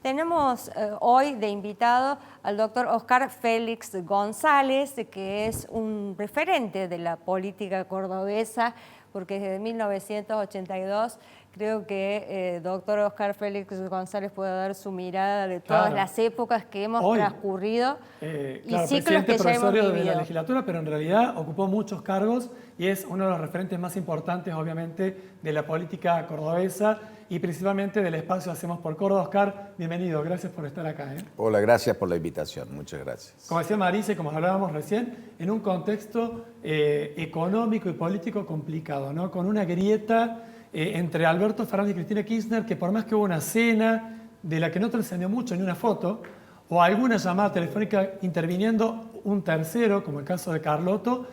Tenemos hoy de invitado al doctor Oscar Félix González, que es un referente de la política cordobesa, porque desde 1982 creo que doctor Oscar Félix González puede dar su mirada de todas las épocas que hemos transcurrido y ciclos que ya hemos vivido. De la legislatura, pero en realidad ocupó muchos cargos y es uno de los referentes más importantes, obviamente, de la política cordobesa y principalmente del espacio Hacemos por Córdoba. Oscar, bienvenido, gracias por estar acá. Hola, gracias por la invitación, muchas gracias. Como decía Marisa y como hablábamos recién, en un contexto económico y político complicado, ¿no? Con una grieta entre Alberto Fernández y Cristina Kirchner, que por más que hubo una cena de la que no trascendió mucho ni una foto, o alguna llamada telefónica interviniendo un tercero, como el caso de Carlotto,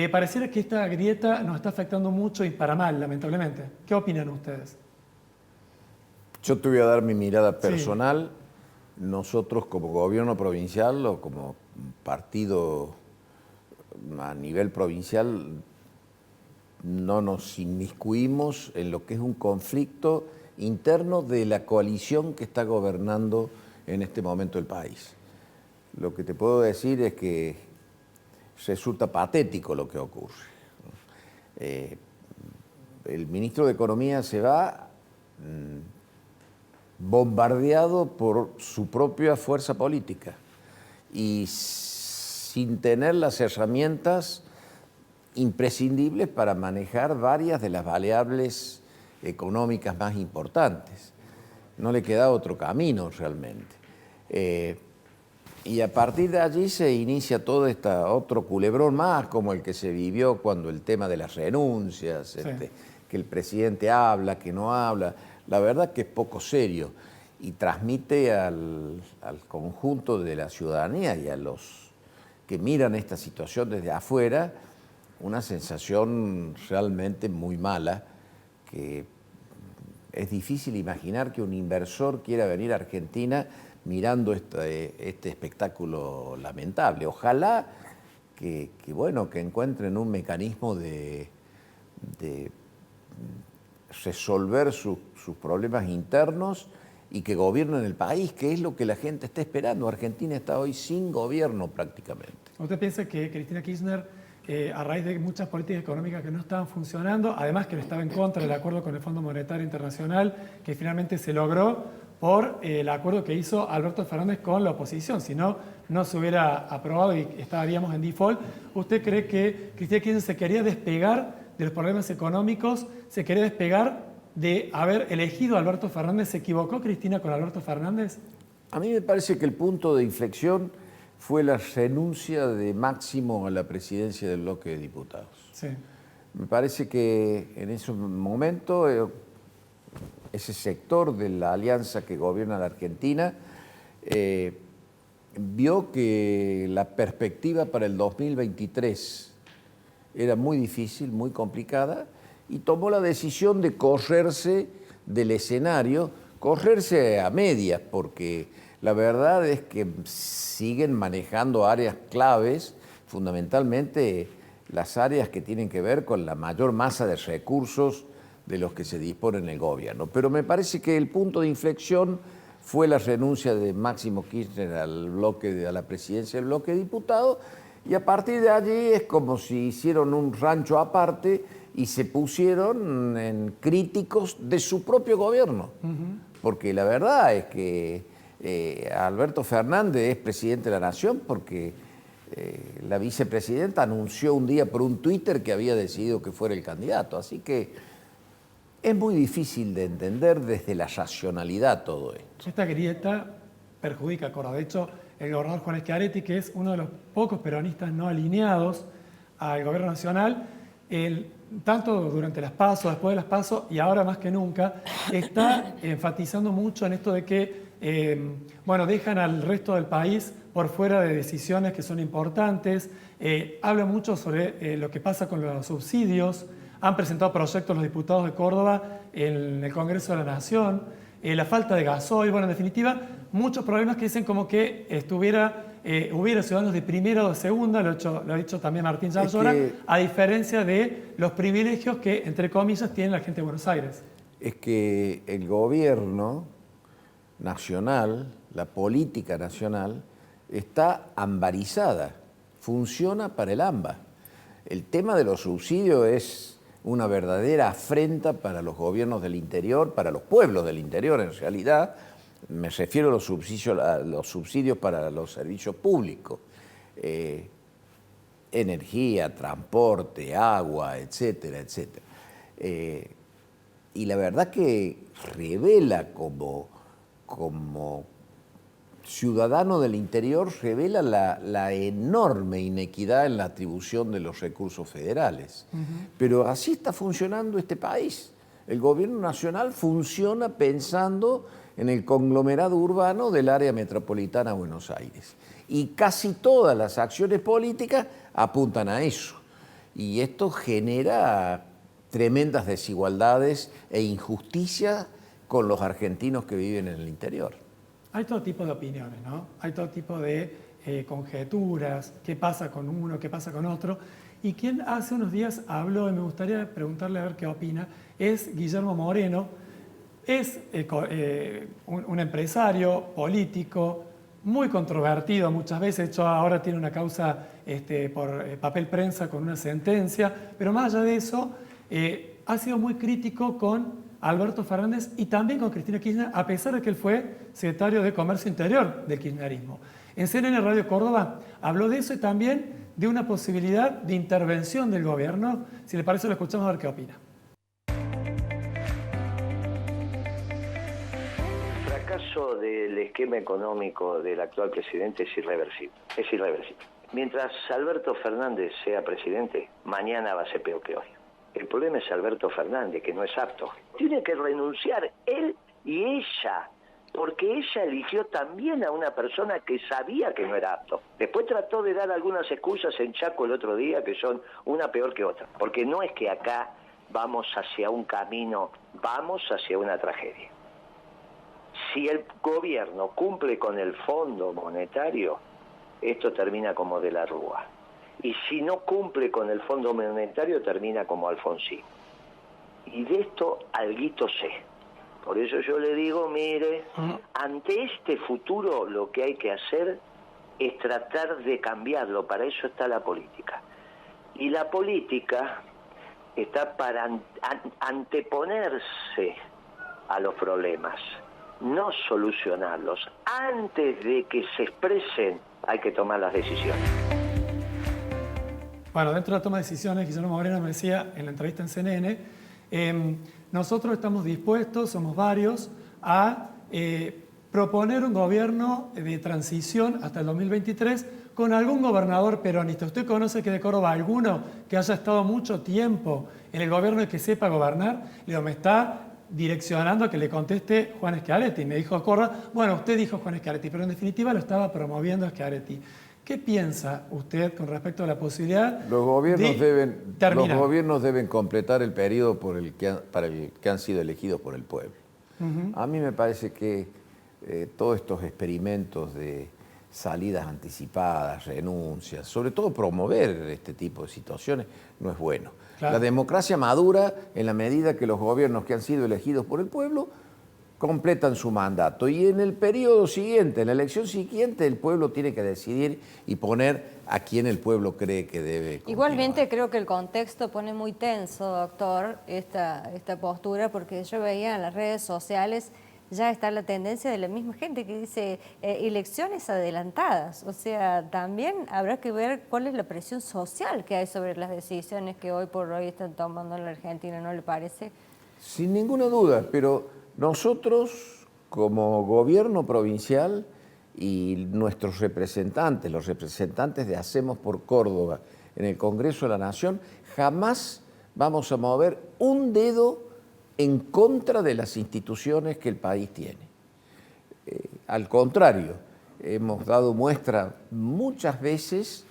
pareciera que esta grieta nos está afectando mucho y para mal, lamentablemente. ¿Qué opinan ustedes? Yo te voy a dar mi mirada personal. Sí. Nosotros como gobierno provincial o como partido a nivel provincial no nos inmiscuimos en lo que es un conflicto interno de la coalición que está gobernando en este momento el país. Lo que te puedo decir es que resulta patético lo que ocurre. El ministro de Economía se va bombardeado por su propia fuerza política y sin tener las herramientas imprescindibles para manejar varias de las variables económicas más importantes. No le queda otro camino realmente. Y a partir de allí se inicia todo otro culebrón más, como el que se vivió cuando el tema de las renuncias, que el presidente habla, que no habla. La verdad que es poco serio y transmite al conjunto de la ciudadanía y a los que miran esta situación desde afuera una sensación realmente muy mala, que es difícil imaginar que un inversor quiera venir a Argentina mirando este espectáculo lamentable. Ojalá que encuentren un mecanismo de resolver sus problemas internos y que gobiernen el país, que es lo que la gente está esperando. Argentina está hoy sin gobierno prácticamente. ¿Usted piensa que Cristina Kirchner, a raíz de muchas políticas económicas que no estaban funcionando, además que estaba en contra del acuerdo con el Fondo Monetario Internacional, que finalmente se logró por el acuerdo que hizo Alberto Fernández con la oposición, si no, no se hubiera aprobado y estaríamos en default? ¿Usted cree que Cristina Kirchner se quería despegar de los problemas económicos, se quería despegar de haber elegido a Alberto Fernández? ¿Se equivocó Cristina con Alberto Fernández? A mí me parece que el punto de inflexión fue la renuncia de Máximo a la presidencia del bloque de diputados. Sí. Me parece que en ese momento ese sector de la alianza que gobierna la Argentina vio que la perspectiva para el 2023 era muy difícil, muy complicada, y tomó la decisión de correrse del escenario, correrse a medias, porque la verdad es que siguen manejando áreas claves, fundamentalmente las áreas que tienen que ver con la mayor masa de recursos de los que se dispone en el gobierno. Pero me parece que el punto de inflexión fue la renuncia de Máximo Kirchner a la presidencia del bloque de diputados, y a partir de allí es como si hicieron un rancho aparte y se pusieron en críticos de su propio gobierno. Porque la verdad es que Alberto Fernández es presidente de la Nación porque la vicepresidenta anunció un día por un Twitter que había decidido que fuera el candidato. Así que es muy difícil de entender desde la racionalidad todo esto. Esta grieta perjudica a Córdoba. De hecho, el gobernador Juan Schiaretti, que es uno de los pocos peronistas no alineados al gobierno nacional, tanto durante las PASO, después de las PASO y ahora más que nunca, está enfatizando mucho en esto de que dejan al resto del país por fuera de decisiones que son importantes. Habla mucho sobre lo que pasa con los subsidios. Han presentado proyectos los diputados de Córdoba en el Congreso de la Nación. La falta de gasoil, en definitiva, muchos problemas que dicen como que hubiera ciudadanos de primera o de segunda, lo ha dicho también Martín Yarlora, a diferencia de los privilegios que, entre comillas, tiene la gente de Buenos Aires. Es que el gobierno nacional, la política nacional, está ambarizada, funciona para el AMBA. El tema de los subsidios es una verdadera afrenta para los gobiernos del interior, para los pueblos del interior en realidad. Me refiero a los subsidios para los servicios públicos, energía, transporte, agua, etcétera, etcétera. Y la verdad que revela como ciudadano del interior, revela la enorme inequidad en la atribución de los recursos federales. Pero así está funcionando este país. El gobierno nacional funciona pensando en el conglomerado urbano del área metropolitana de Buenos Aires. Y casi todas las acciones políticas apuntan a eso. Y esto genera tremendas desigualdades e injusticias con los argentinos que viven en el interior. Hay todo tipo de opiniones, ¿no? Hay todo tipo de conjeturas, qué pasa con uno, qué pasa con otro. Y quien hace unos días habló, y me gustaría preguntarle a ver qué opina, es Guillermo Moreno. Es un empresario político muy controvertido muchas veces. De hecho, ahora tiene una causa por papel prensa con una sentencia. Pero más allá de eso, ha sido muy crítico con Alberto Fernández y también con Cristina Kirchner, a pesar de que él fue secretario de Comercio Interior del kirchnerismo. En CNN Radio Córdoba habló de eso y también de una posibilidad de intervención del gobierno. Si le parece, lo escuchamos a ver qué opina. El fracaso del esquema económico del actual presidente es irreversible. Es irreversible. Mientras Alberto Fernández sea presidente, mañana va a ser peor que hoy. El problema es Alberto Fernández, que no es apto. Tiene que renunciar él y ella, porque ella eligió también a una persona que sabía que no era apto. Después trató de dar algunas excusas en Chaco el otro día que son una peor que otra. Porque no es que acá vamos hacia un camino, vamos hacia una tragedia. Si el gobierno cumple con el Fondo Monetario, esto termina como de la Rúa. Y si no cumple con el Fondo Monetario, termina como Alfonsín. Y de esto alguito sé. Por eso yo le digo, mire, ante este futuro lo que hay que hacer es tratar de cambiarlo. Para eso está la política. Y la política está para anteponerse a los problemas, no solucionarlos. Antes de que se expresen, hay que tomar las decisiones. Bueno, dentro de la toma de decisiones, Guillermo Moreno me decía en la entrevista en CNN, nosotros estamos dispuestos, somos varios, a proponer un gobierno de transición hasta el 2023 con algún gobernador peronista. ¿Usted conoce que de Córdoba alguno que haya estado mucho tiempo en el gobierno y que sepa gobernar? Le digo, me está direccionando a que le conteste Juan Schiaretti. Me dijo Córdoba, bueno, usted dijo Juan Schiaretti, pero en definitiva lo estaba promoviendo a Schiaretti. ¿Qué piensa usted con respecto a la posibilidad los gobiernos de terminar? Los gobiernos deben completar el periodo para el que han sido elegidos por el pueblo. A mí me parece que todos estos experimentos de salidas anticipadas, renuncias, sobre todo promover este tipo de situaciones, no es bueno. Claro. La democracia madura en la medida que los gobiernos que han sido elegidos por el pueblo completan su mandato. Y en el periodo siguiente, en la elección siguiente, el pueblo tiene que decidir y poner a quien el pueblo cree que debe continuar. Igualmente creo que el contexto pone muy tenso, doctor, esta postura, porque yo veía en las redes sociales ya está la tendencia de la misma gente que dice elecciones adelantadas. O sea, también habrá que ver cuál es la presión social que hay sobre las decisiones que hoy por hoy están tomando en la Argentina, ¿no le parece? Sin ninguna duda, pero nosotros, como gobierno provincial y nuestros representantes, los representantes de Hacemos por Córdoba en el Congreso de la Nación, jamás vamos a mover un dedo en contra de las instituciones que el país tiene. Al contrario, hemos dado muestra muchas veces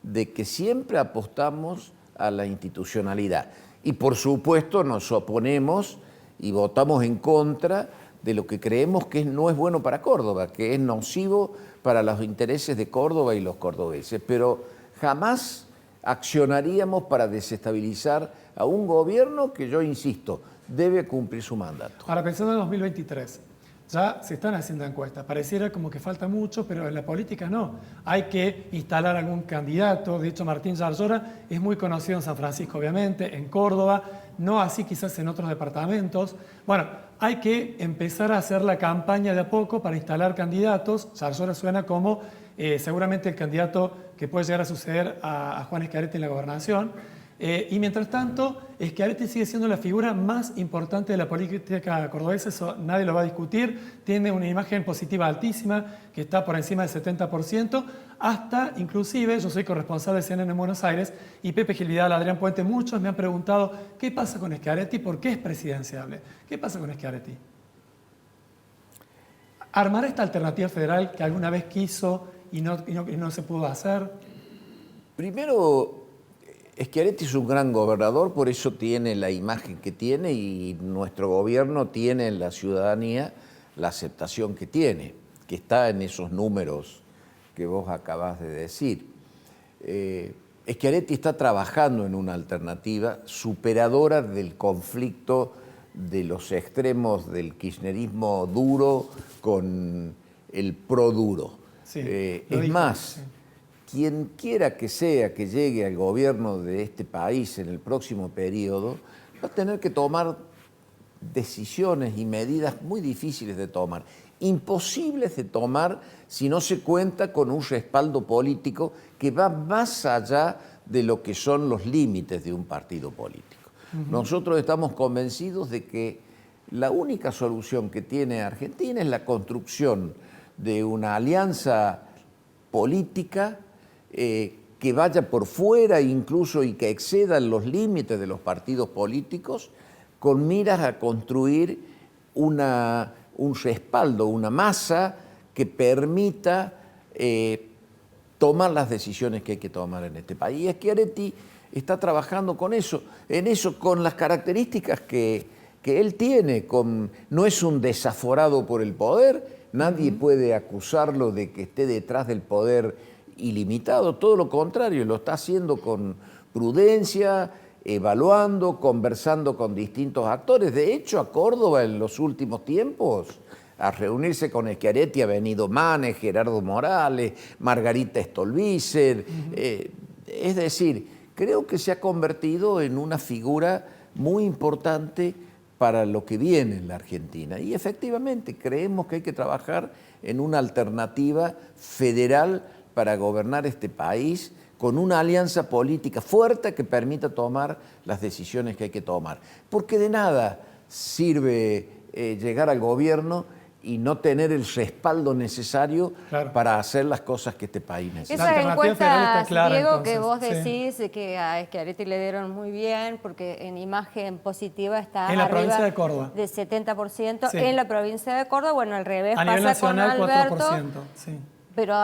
de que siempre apostamos a la institucionalidad. Y por supuesto nos oponemos y votamos en contra de lo que creemos que no es bueno para Córdoba, que es nocivo para los intereses de Córdoba y los cordobeses. Pero jamás accionaríamos para desestabilizar a un gobierno que, yo insisto, debe cumplir su mandato. Ahora, pensando en 2023, ya se están haciendo encuestas. Pareciera como que falta mucho, pero en la política no. Hay que instalar algún candidato. De hecho, Martín Yarlora es muy conocido en San Francisco, obviamente, en Córdoba, no así quizás en otros departamentos. Bueno, hay que empezar a hacer la campaña de a poco para instalar candidatos. Yarlora suena como seguramente el candidato que puede llegar a suceder a Juan Schiaretti en la gobernación. Y mientras tanto, Schiaretti sigue siendo la figura más importante de la política cordobesa, eso nadie lo va a discutir. Tiene una imagen positiva altísima, que está por encima del 70%, hasta inclusive, yo soy corresponsal de CNN en Buenos Aires, y Pepe Gil Vidal, Adrián Puente, muchos me han preguntado, ¿qué pasa con Schiaretti? ¿Por qué es presidenciable? ¿Qué pasa con Schiaretti? ¿Armar esta alternativa federal que alguna vez quiso y no se pudo hacer? Primero, Schiaretti es un gran gobernador, por eso tiene la imagen que tiene y nuestro gobierno tiene en la ciudadanía la aceptación que tiene, que está en esos números que vos acabás de decir. Schiaretti está trabajando en una alternativa superadora del conflicto de los extremos del kirchnerismo duro con el pro duro. Sí, es más, sí. Quien quiera que sea que llegue al gobierno de este país en el próximo periodo, va a tener que tomar decisiones y medidas muy difíciles de tomar, imposibles de tomar si no se cuenta con un respaldo político que va más allá de lo que son los límites de un partido político. Nosotros estamos convencidos de que la única solución que tiene Argentina es la construcción de una alianza política que vaya por fuera incluso y que exceda los límites de los partidos políticos con miras a construir un respaldo, una masa que permita tomar las decisiones que hay que tomar en este país. Y Schiaretti está trabajando con eso, con las características que él tiene. No es un desaforado por el poder, nadie puede acusarlo de que esté detrás del poder ilimitado, todo lo contrario, lo está haciendo con prudencia, evaluando, conversando con distintos actores. De hecho, a Córdoba en los últimos tiempos, a reunirse con Schiaretti ha venido Manes, Gerardo Morales, Margarita Stolbizer. Es decir, creo que se ha convertido en una figura muy importante para lo que viene en la Argentina. Y efectivamente creemos que hay que trabajar en una alternativa federal para gobernar este país con una alianza política fuerte que permita tomar las decisiones que hay que tomar. Porque de nada sirve llegar al gobierno y no tener el respaldo necesario para hacer las cosas que este país necesita. Esas encuestas, clara, Diego, entonces, que vos decís que a Schiaretti le dieron muy bien, porque en imagen positiva está en la arriba provincia de Córdoba. Del 70%, Sí. En la provincia de Córdoba, bueno, al revés A nivel pasa nacional, con Alberto. 4%. Sí. Pero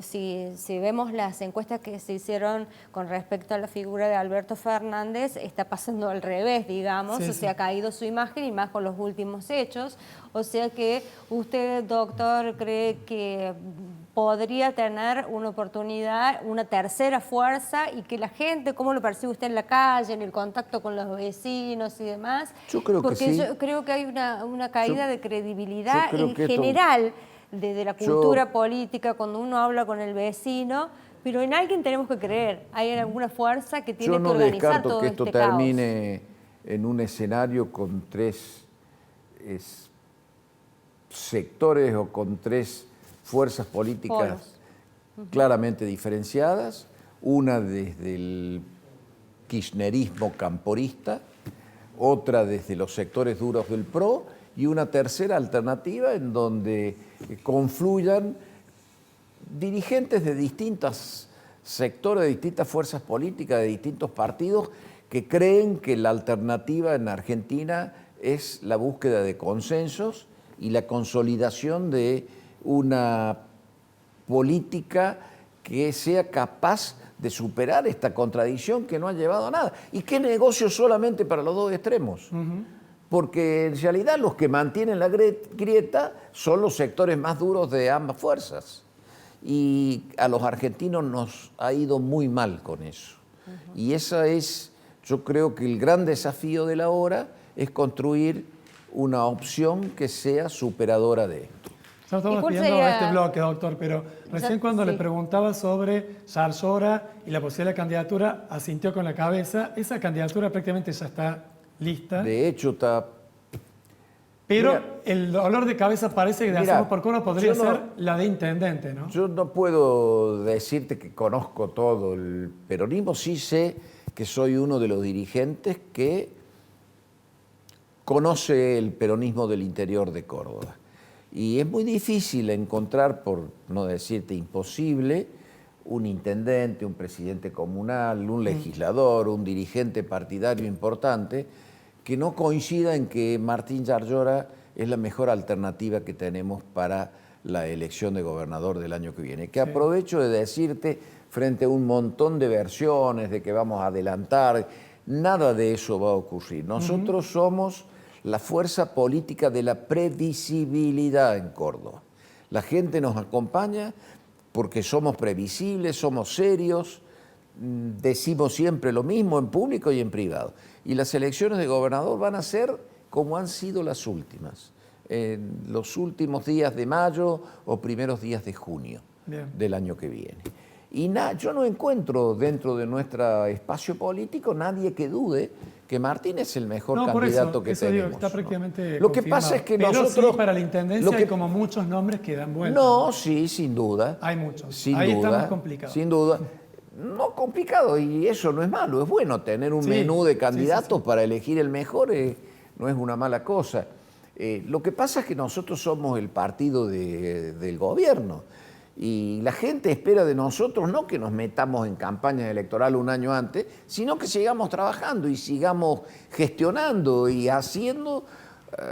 si vemos las encuestas que se hicieron con respecto a la figura de Alberto Fernández, está pasando al revés, digamos, Sí, o sea, ha caído su imagen y más con los últimos hechos. O sea que usted, doctor, cree que podría tener una oportunidad, una tercera fuerza, y que la gente, ¿cómo lo percibe usted en la calle, en el contacto con los vecinos y demás? Yo creo que sí. Porque yo creo que hay una caída de credibilidad en que general de la cultura política cuando uno habla con el vecino, pero en alguien tenemos que creer. Hay alguna fuerza que tiene que organizar todo que este esto termine en un escenario con tres sectores o con tres fuerzas políticas claramente diferenciadas. Una desde el kirchnerismo camporista, otra desde los sectores duros del PRO y una tercera alternativa en donde confluyan dirigentes de distintos sectores, de distintas fuerzas políticas, de distintos partidos que creen que la alternativa en Argentina es la búsqueda de consensos y la consolidación de una política que sea capaz de superar esta contradicción que no ha llevado a nada. ¿Y qué negocio solamente para los dos extremos? Porque en realidad los que mantienen la grieta son los sectores más duros de ambas fuerzas. Y a los argentinos nos ha ido muy mal con eso. Y esa es, yo creo que el gran desafío de la hora es construir una opción que sea superadora de esto. Ya estamos cuál pidiendo sería? este bloque, doctor, pero recién cuando le preguntaba sobre Zarzuela y la posible candidatura, asintió con la cabeza. Esa candidatura prácticamente ya está lista. De hecho, está... Pero Mira, el dolor de cabeza parece que de mira, Hacemos por Córdoba podría yo no- ser la de intendente, ¿no? Yo no puedo decirte que conozco todo el peronismo, sí sé que soy uno de los dirigentes que conoce el peronismo del interior de Córdoba. Y es muy difícil encontrar, por no decirte imposible, un intendente, un presidente comunal, un legislador, un dirigente partidario importante que no coincida en que Martín Yarlora es la mejor alternativa que tenemos para la elección de gobernador del año que viene. Que aprovecho de decirte, frente a un montón de versiones de que vamos a adelantar, nada de eso va a ocurrir. Nosotros somos la fuerza política de la previsibilidad en Córdoba. La gente nos acompaña porque somos previsibles, somos serios, decimos siempre lo mismo en público y en privado. Y las elecciones de gobernador van a ser como han sido las últimas, en los últimos días de mayo o primeros días de junio del año que viene. Y yo no encuentro dentro de nuestro espacio político nadie que dude que Martín es el mejor candidato que eso tenemos. digo, está prácticamente Lo que confirmado. pasa es que Pero nosotros... sí, para la intendencia hay como muchos nombres que dan vuelta. No, sí, sin duda. Hay muchos. Sin Ahí duda, estamos complicados. Sin duda. No complicado, y eso no es malo, es bueno tener un menú de candidatos para elegir el mejor, no es una mala cosa. Lo que pasa es que nosotros somos el partido del gobierno y la gente espera de nosotros no que nos metamos en campaña electoral un año antes, sino que sigamos trabajando y sigamos gestionando y haciendo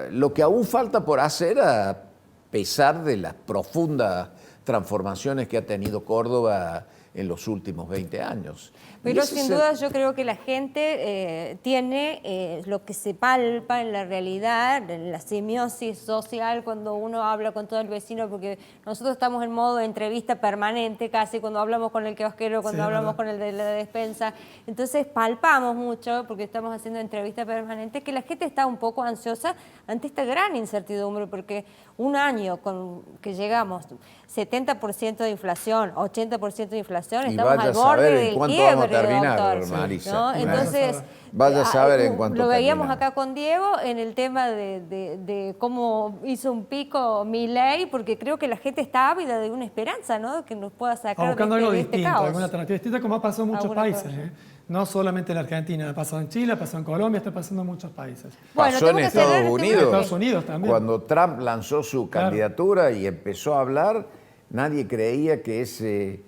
lo que aún falta por hacer a pesar de las profundas transformaciones que ha tenido Córdoba en los últimos 20 años. Pero sin duda yo creo que la gente tiene lo que se palpa en la realidad, en la semiosis social, cuando uno habla con todo el vecino, porque nosotros estamos en modo de entrevista permanente casi, cuando hablamos con el kiosquero, cuando hablamos con el de la despensa. Entonces palpamos mucho, porque estamos haciendo entrevista permanente, que la gente está un poco ansiosa ante esta gran incertidumbre, porque un año con que llegamos 70% de inflación, 80% de inflación, y estamos al borde del quiebre, doctor, Marisa. ¿no? Entonces, vaya a saber en cuánto lo veíamos terminamos. acá con Diego en el tema de cómo hizo un pico Milei, porque creo que la gente está ávida de una esperanza, ¿no? Que nos pueda sacar buscando de algo este distinto, caos. alguna alternativa distinta, como ha pasado en muchos Alguna países. cosa. No solamente en Argentina, ha pasado en Chile, ha pasado en Colombia, está pasando en muchos países. Bueno, Pasó en tenemos que cerrar Estados este Unidos. bloque. Estados Unidos también. Cuando Trump lanzó su candidatura y empezó a hablar, nadie creía que ese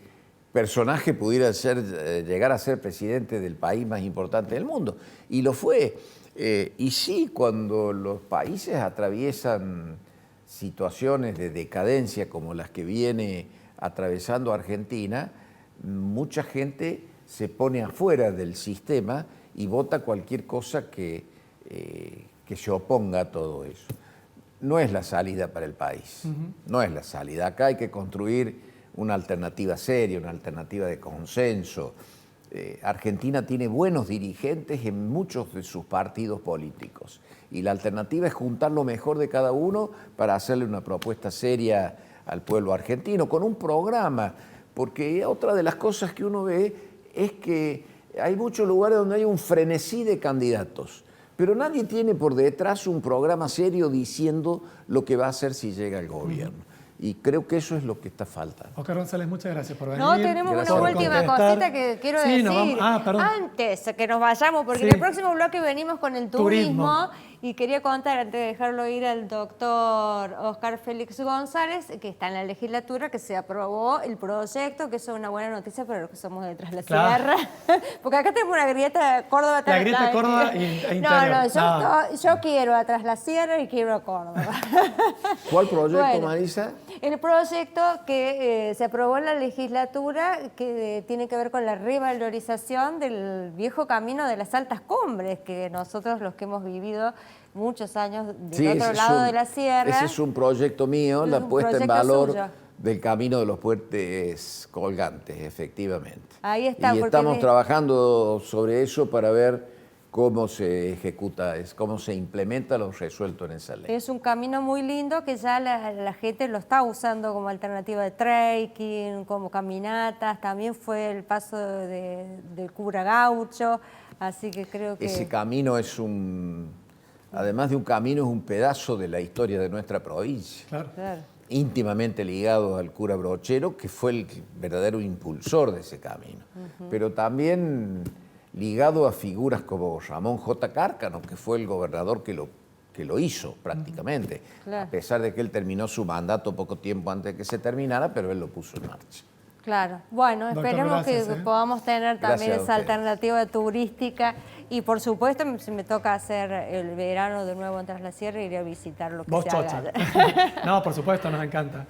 personaje pudiera llegar a ser presidente del país más importante del mundo. Y lo fue. Y sí, cuando los países atraviesan situaciones de decadencia como las que viene atravesando Argentina, mucha gente se pone afuera del sistema y vota cualquier cosa que se oponga a todo eso. No es la salida para el país, no es la salida. Acá hay que construir una alternativa seria, una alternativa de consenso. Argentina tiene buenos dirigentes en muchos de sus partidos políticos y la alternativa es juntar lo mejor de cada uno para hacerle una propuesta seria al pueblo argentino, con un programa, porque otra de las cosas que uno ve es que hay muchos lugares donde hay un frenesí de candidatos, pero nadie tiene por detrás un programa serio diciendo lo que va a hacer si llega al gobierno. Y creo que eso es lo que está faltando. Oscar González, muchas gracias por venir. No, tenemos Gracias una por última contestar. cosita que quiero Sí, decir. nos vamos- perdón. Antes que nos vayamos, porque Sí. en el próximo bloque venimos con el turismo. Turismo. Y quería contar, antes de dejarlo ir, al doctor Oscar Félix González, que está en la legislatura, que se aprobó el proyecto, que eso es una buena noticia para los que somos de Tras la Claro. Sierra. Porque acá tenemos una grieta Córdoba. La grieta Córdoba e interior. Yo quiero a Tras la Sierra y quiero a Córdoba. ¿Cuál proyecto, Bueno, Marisa? El proyecto que se aprobó en la legislatura que tiene que ver con la revalorización del viejo camino de las altas cumbres, que nosotros los que hemos vivido muchos años del otro lado de la sierra. Ese es un proyecto mío, Es la un puesta en proyecto valor suyo. del camino de los puentes colgantes, efectivamente. Ahí está, Y porque estamos trabajando sobre eso para ver cómo se ejecuta, cómo se implementa lo resuelto en esa ley. Es un camino muy lindo que ya la gente lo está usando como alternativa de trekking, como caminatas. También fue el paso del cura Gaucho, así que creo que... Ese camino es además de un camino, es un pedazo de la historia de nuestra provincia. Claro. Claro. Íntimamente ligado al cura Brochero, que fue el verdadero impulsor de ese camino. Pero también ligado a figuras como Ramón J. Cárcano, que fue el gobernador que lo hizo prácticamente, Claro. a pesar de que él terminó su mandato poco tiempo antes de que se terminara, pero él lo puso en marcha. Claro. Bueno, Doctor, esperemos gracias, que podamos tener también Gracias a esa ustedes. alternativa turística y por supuesto si me toca hacer el verano de nuevo en Tras la Sierra iré a visitar lo que Vos se chocha. haga. No, por supuesto, nos encanta.